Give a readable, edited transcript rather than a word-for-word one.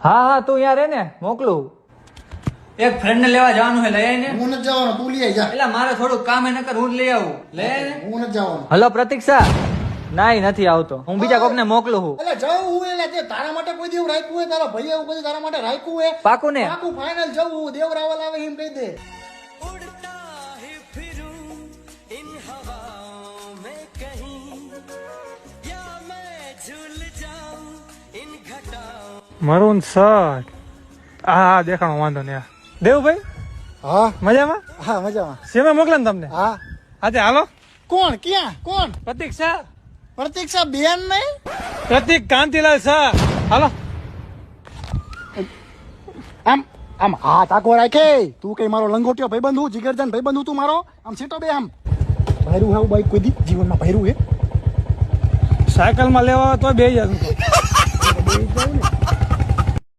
હા હા તું યાર ને મોકલું. એક ફ્રેન્ડ ને લેવા જવાનું છે, લઈ આય ને. હું નથી જવાનો, તું લઈ આય જા. એટલે મારે થોડું કામ એ નકર હું જ લઈ આવું. લઈ આય ને. હું નથી જવાનો. હલો પ્રતીક્ષા. નાઈ નથી આવતો, હું બીજા કોકને મોકલું છું. એટલે જાઉં હું, એટલે તે તારા માટે કોઈ દેવ રાખ્યું હોય, તારા ભાઈ એવું કોઈ તારા માટે રાખ્યું હોય? પાકું ને? પાકું ફાઇનલ જવું હું, દેવ રાવલ આવે એમ કહી દે. Maroon shirt. હા દેખાણો, વાંધો નહીં. દેવભાઈ હા મજામાં? હા મજામાં. શેમાં મોકલે ને તમને? હા આજે હાલો. કોણ ક્યાં કોણ? પ્રતીક્ષા. પ્રતીક્ષા બેન નહીં? પ્રતીક કાંતિલાલ શાહ. હાલો. આમ આમ હા તાકો રાખે. તું કઈ મારો લંગોટિયો ભાઈબંધ હું, જીગરજાન ભાઈબંધ હું તું મારો. આમ સીટો બે આમ ભર્યું હાવ બાઈક કોઈ દી જીવનમાં ભર્યું હે. સાયકલમાં લેવા તો બે જતું. બે જાઉં ને